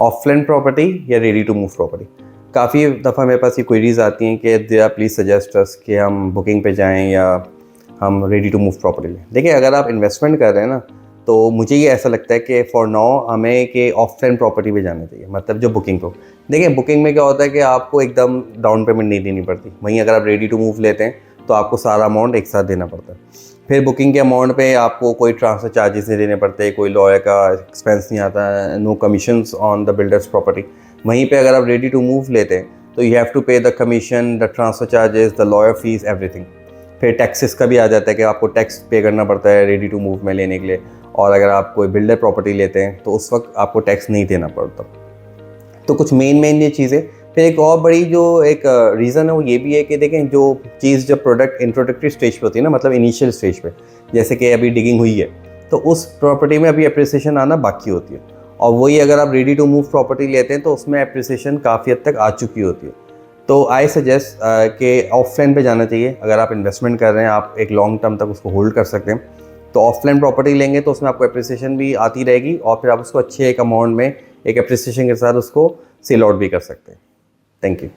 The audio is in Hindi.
ऑफलाइन प्रॉपर्टी या रेडी टू मूव प्रॉपर्टी? काफ़ी दफ़ा मेरे पास ये क्वेरीज आती हैं कि they are please suggest us कि हम बुकिंग पे जाएं या हम रेडी टू मूव प्रॉपर्टी लें। देखिए, अगर आप इन्वेस्टमेंट कर रहे हैं ना, तो मुझे ये ऐसा लगता है कि फॉर नाउ हमें कि ऑफलाइन प्रॉपर्टी पे जाना चाहिए, मतलब जो बुकिंग को। देखिए, बुकिंग में क्या होता है कि आपको एकदम डाउन पेमेंट नहीं देनी पड़ती। वहीं अगर आप रेडी टू मूव लेते हैं तो आपको सारा अमाउंट एक साथ देना पड़ता है। फिर बुकिंग के अमाउंट पे आपको कोई ट्रांसफ़र चार्जेस नहीं देने पड़ते, कोई लॉयर का एक्सपेंस नहीं आता, no commissions on the builder's property. वहीं पे अगर आप रेडी टू मूव लेते हैं तो यू हैव टू पे the commission, the transfer charges, the lawyer fees, everything. फिर टैक्सेस का भी आ जाता है कि आपको टैक्स पे करना पड़ता है रेडी टू मूव में लेने के लिए, और अगर आप कोई बिल्डर प्रॉपर्टी लेते हैं तो उस वक्त आपको टैक्स नहीं देना पड़ता। तो कुछ मेन ये चीज़ें। फिर एक और बड़ी जो एक रीज़न है वो ये भी है कि देखें, जो चीज़ जब प्रोडक्ट इंट्रोडक्टरी स्टेज पे होती है ना, मतलब इनिशियल स्टेज पे, जैसे कि अभी डिगिंग हुई है, तो उस प्रॉपर्टी में अभी अप्रिसिएशन आना बाकी होती है। और वही अगर आप रेडी टू मूव प्रॉपर्टी लेते हैं तो उसमें अप्रिसिएशन काफ़ी हद तक आ चुकी होती है। तो आई सजेस्ट कि ऑफलाइन पे जाना चाहिए। अगर आप इन्वेस्टमेंट कर रहे हैं, आप एक लॉन्ग टर्म तक उसको होल्ड कर सकते हैं, तो ऑफलाइन प्रॉपर्टी लेंगे तो उसमें आपको अप्रिसिएशन भी आती रहेगी, और फिर आप उसको अच्छे एक अमाउंट में एक अप्रिसिएशन के साथ उसको सेल आउट भी कर सकते हैं। Thank you.